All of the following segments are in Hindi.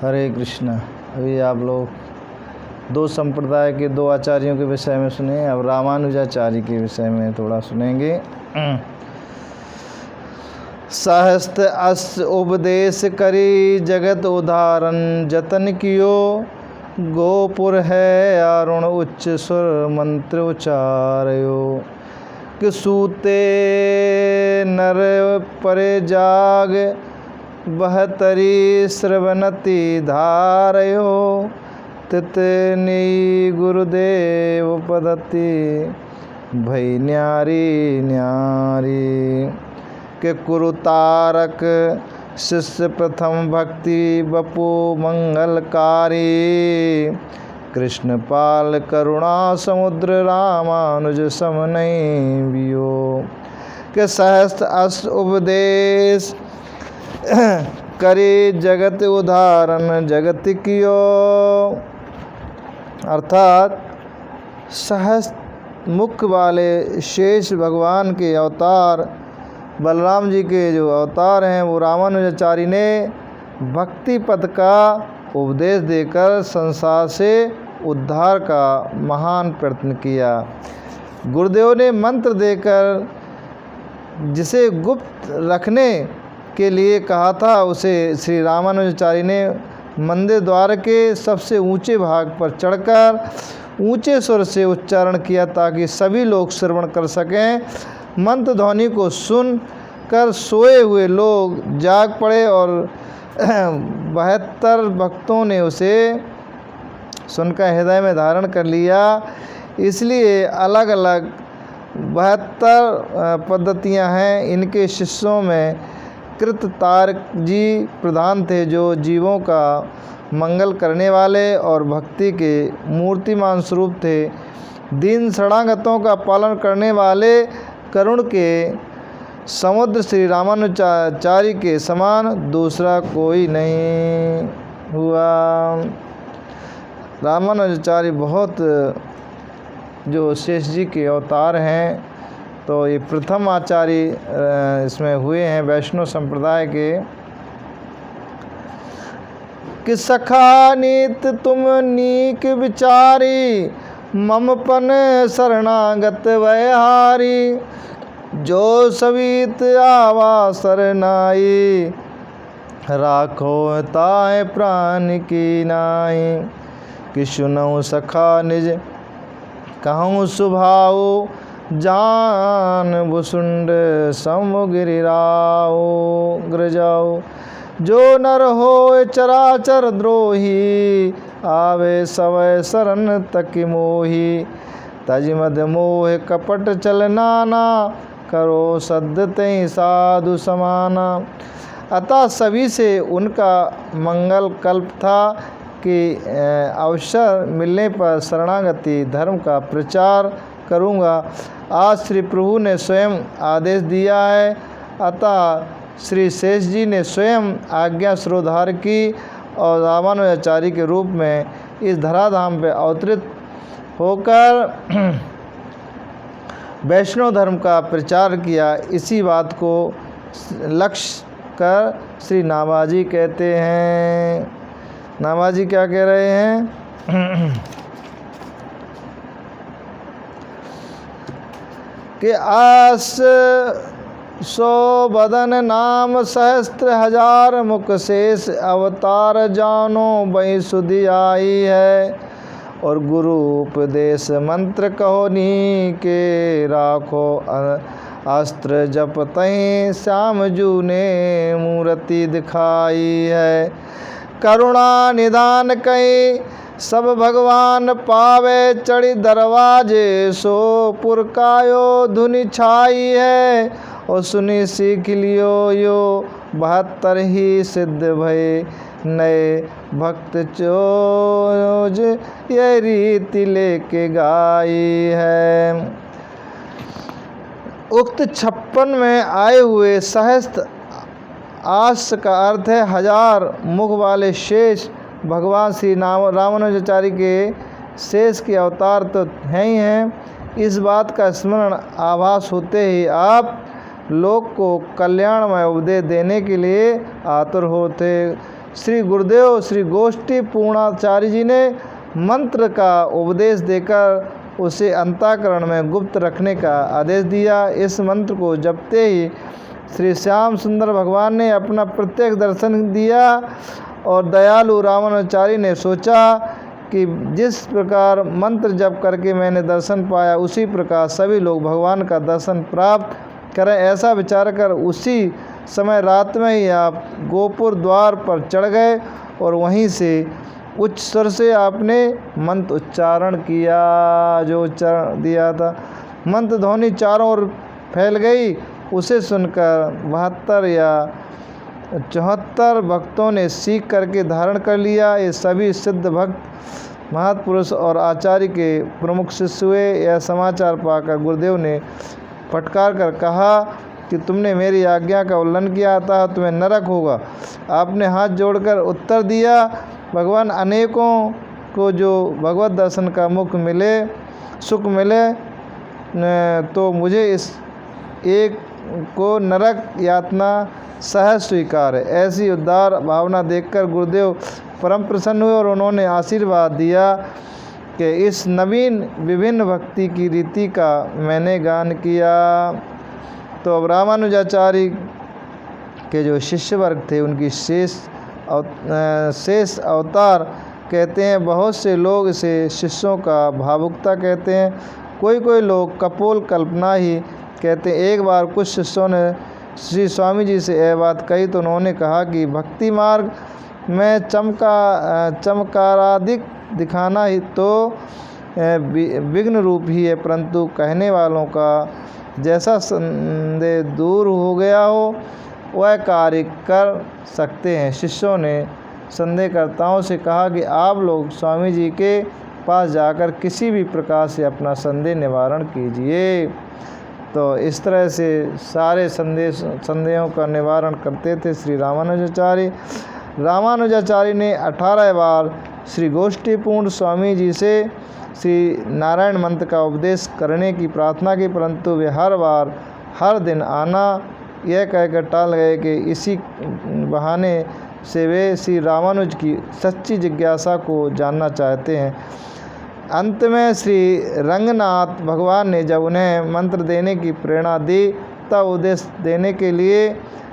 हरे कृष्णा। अभी आप लोग दो संप्रदाय के दो आचार्यों के विषय में सुने, अब रामानुजाचार्य के विषय में थोड़ा सुनेंगे। सहस्त्र अष्ट उपदेश करी जगत उदाहरण जतन कियो, गोपुर है अरुण उच्च सुर मंत्र उचारयो। कि सूते नर परे जाग बहतरी श्रवणति धारयो, तितनी गुरुदेव पदति भई न्यारी न्यारी। के कुरुतारक शिष्य प्रथम भक्ति बपु मंगलकारी, कृष्ण पाल करुणा समुद्र रामानुज समनई बियो। के सहस्त्र अष्ट उपदेश करे जगत उदाहरण जगत कियो, अर्थात सहस्त्र मुख वाले शेष भगवान के अवतार बलराम जी के जो अवतार हैं वो रामानुजाचार्य ने भक्ति पद का उपदेश देकर संसार से उद्धार का महान प्रयत्न किया। गुरुदेव ने मंत्र देकर जिसे गुप्त रखने के लिए कहा था, उसे श्री रामानुजाचार्य ने मंदिर द्वार के सबसे ऊंचे भाग पर चढ़कर ऊंचे स्वर से उच्चारण किया ताकि सभी लोग श्रवण कर सकें। मंत्र ध्वनि को सुन कर सोए हुए लोग जाग पड़े और 72 भक्तों ने उसे सुनकर हृदय में धारण कर लिया। इसलिए अलग अलग 72 पद्धतियां हैं। इनके शिष्यों में कृततारक जी प्रधान थे, जो जीवों का मंगल करने वाले और भक्ति के मूर्तिमान स्वरूप थे। दीन शरणागतों का पालन करने वाले करुण के समुद्र श्री रामानुजाचार्य के समान दूसरा कोई नहीं हुआ। रामानुजाचार्य बहुत जो शेष जी के अवतार हैं, तो ये प्रथम आचार्य इसमें हुए हैं वैष्णव संप्रदाय के। कि सखा नीत तुम नीक विचारी, ममपन शरणागत वैहारी। जो सवित आवा सरनाई, राखो ताय प्राण की नाई। कि सुनऊ सखा निज कहूँ सुभाऊ, जान भुसुंड सम गिरिराओ गिरजाओ। जो नर हो चराचर द्रोही, आवे सवय शरण तक मोही। तजिमद मोह कपट चल नाना, करो सद्य तई साधु समाना। अतः सभी से उनका मंगल कल्प था कि अवसर मिलने पर शरणागति धर्म का प्रचार करूँगा। आज श्री प्रभु ने स्वयं आदेश दिया है, अतः श्री शेष जी ने स्वयं आज्ञा शिरोधार की और रामानुजाचार्य के रूप में इस धराधाम पर अवतरित होकर वैष्णव धर्म का प्रचार किया। इसी बात को लक्ष्य कर श्री नाभाजी कहते हैं। नाभाजी क्या कह रहे हैं कि आस सो बदन नाम सहस्त्र हजार, मुख शेष अवतार जानो बही सुधि आई है। और गुरु उपदेश मंत्र कहो नी के, राखो अस्त्र जप तहीं श्याम जू ने मूर्ति दिखाई है। करुणा निदान कई सब भगवान पावे, चढ़ी दरवाजे सो पुरकायो धुनि छाई है। और सुनी सीख लियो यो 72 ही सिद्ध भय, नए भक्त चोज ये रीति लेके गाई है। उक्त 56 में आए हुए सहस्त्र आस का अर्थ है हजार मुख वाले शेष भगवान श्री रामानुजाचार्य के शेष के अवतार तो हैं ही हैं। इस बात का स्मरण आभास होते ही आप लोक को कल्याणमय उपदेश देने के लिए आतुर होते। श्री गुरुदेव श्री गोष्ठी पूर्णाचार्य जी ने मंत्र का उपदेश देकर उसे अंतःकरण में गुप्त रखने का आदेश दिया। इस मंत्र को जपते ही श्री श्याम सुंदर भगवान ने अपना प्रत्यक्ष दर्शन दिया और दयालु रामानुजाचार्य ने सोचा कि जिस प्रकार मंत्र जप करके मैंने दर्शन पाया उसी प्रकार सभी लोग भगवान का दर्शन प्राप्त करें। ऐसा विचार कर उसी समय रात में ही आप गोपुर द्वार पर चढ़ गए और वहीं से उच्च स्वर से आपने मंत्र उच्चारण किया। जो उच्चारण दिया था, मंत्र ध्वनि चारों ओर फैल गई। उसे सुनकर 72 या 74 भक्तों ने सीख करके धारण कर लिया। ये सभी सिद्ध भक्त महापुरुष और आचार्य के प्रमुख शिष्य हुए। यह समाचार पाकर गुरुदेव ने फटकार कर कहा कि तुमने मेरी आज्ञा का उल्लंघन किया था, तुम्हें नरक होगा। आपने हाथ जोड़कर उत्तर दिया, भगवान अनेकों को जो भगवत दर्शन का सुख मिले तो मुझे इस एक को नरक यातना सहज स्वीकार है। ऐसी उदार भावना देखकर गुरुदेव परम प्रसन्न हुए और उन्होंने आशीर्वाद दिया कि इस नवीन विभिन्न भक्ति की रीति का मैंने गान किया। तो अब रामानुजाचार्य के जो शिष्य वर्ग थे उनकी शेष अवतार कहते हैं। बहुत से लोग इसे शिष्यों का भावुकता कहते हैं, कोई लोग कपोल कल्पना ही कहते हैं। एक बार कुछ शिष्यों ने श्री स्वामी जी से यह बात कही तो उन्होंने कहा कि भक्ति मार्ग में चमकारादिक दिखाना ही तो विघ्न रूप ही है, परंतु कहने वालों का जैसा संदेह दूर हो गया हो वह कार्य कर सकते हैं। शिष्यों ने संदेहकर्ताओं से कहा कि आप लोग स्वामी जी के पास जाकर किसी भी प्रकार से अपना संदेह निवारण कीजिए। तो इस तरह से सारे संदेहों का निवारण करते थे श्री रामानुजाचार्य। रामानुजाचार्य ने 18 बार श्री गोष्ठीपूर्ण स्वामी जी से श्री नारायण मंत्र का उपदेश करने की प्रार्थना की, परंतु वे हर बार हर दिन आना यह कहकर टाल गए कि इसी बहाने से वे श्री रामानुज की सच्ची जिज्ञासा को जानना चाहते हैं। अंत में श्री रंगनाथ भगवान ने जब उन्हें मंत्र देने की प्रेरणा दी तब उपदेश देने के लिए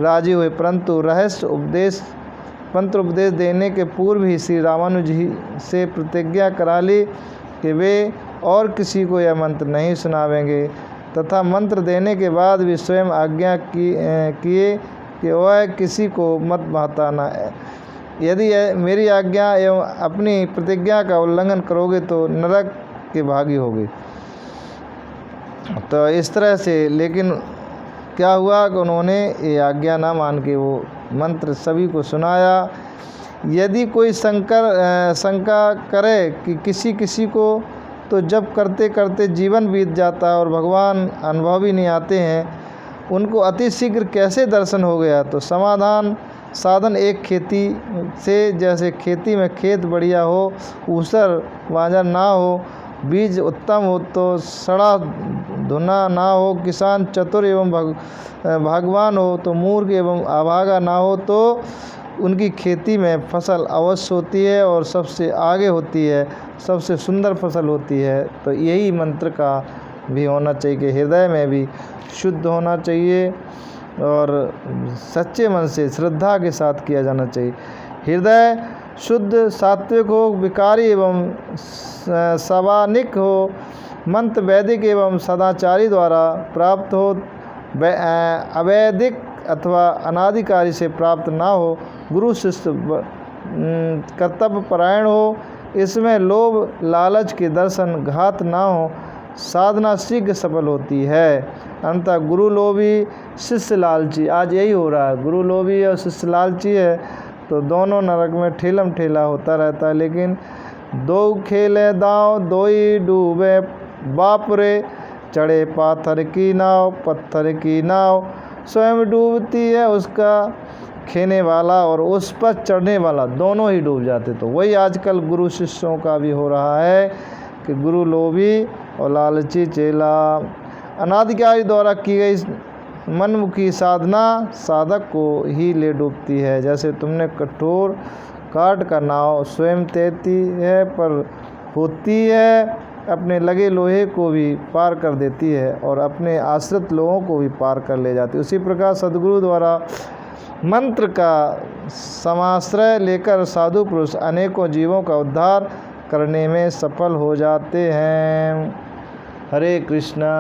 राजी हुए, परंतु मंत्र उपदेश देने के पूर्व ही श्री रामानुज ही से प्रतिज्ञा करा ली कि वे और किसी को यह मंत्र नहीं सुनावेंगे तथा मंत्र देने के बाद भी स्वयं आज्ञा किए कि वह किसी को मत बताना। यदि मेरी आज्ञा एवं अपनी प्रतिज्ञा का उल्लंघन करोगे तो नरक के भागी होगे। तो इस तरह से लेकिन क्या हुआ कि उन्होंने ये आज्ञा ना मान के वो मंत्र सभी को सुनाया। यदि कोई शंका करे कि किसी को तो जब करते करते जीवन बीत जाता है और भगवान अनुभव ही नहीं आते हैं, उनको अति शीघ्र कैसे दर्शन हो गया, तो समाधान साधन एक खेती से, जैसे खेती में खेत बढ़िया हो, ऊसर वांजर ना हो, बीज उत्तम हो तो सड़ा धुना ना हो, किसान चतुर एवं भागवान हो तो मूर्ख एवं अभागा ना हो, तो उनकी खेती में फसल अवश्य होती है और सबसे आगे होती है, सबसे सुंदर फसल होती है। तो यही मंत्र का भी होना चाहिए कि हृदय में भी शुद्ध होना चाहिए और सच्चे मन से श्रद्धा के साथ किया जाना चाहिए। हृदय शुद्ध सात्विक हो, विकारी एवं सवानिक हो, मंत्र वैदिक एवं सदाचारी द्वारा प्राप्त हो, अवैदिक अथवा अनाधिकारी से प्राप्त ना हो, गुरु शिष्य कर्तव्य परायण हो, इसमें लोभ लालच के दर्शन घात ना हो, साधना शीघ्र सफल होती है। अंततः गुरु लोभी शिष्य लालची, आज यही हो रहा है, गुरु लोभी और शिष्य लालची है तो दोनों नरक में ठेलम ठेला होता रहता है। लेकिन दो खेले दांव दो ही डूबे बाप रे, चढ़े पाथर की नाव पत्थर की नाव, स्वयं डूबती है उसका खेने वाला और उस पर चढ़ने वाला, दोनों ही डूब जाते। तो वही आजकल गुरु शिष्यों का भी हो रहा है कि गुरु लोभी और लालची चेला। अनाधिकारी द्वारा की गई मनमुखी साधना साधक को ही ले डूबती है। जैसे तुमने कठोर काट का नाव स्वयं तैरती है पर होती है, अपने लगे लोहे को भी पार कर देती है और अपने आश्रित लोगों को भी पार कर ले जाती है। उसी प्रकार सद्गुरु द्वारा मंत्र का समाश्रय लेकर साधु पुरुष अनेकों जीवों का उद्धार करने में सफल हो जाते हैं। हरे कृष्णा।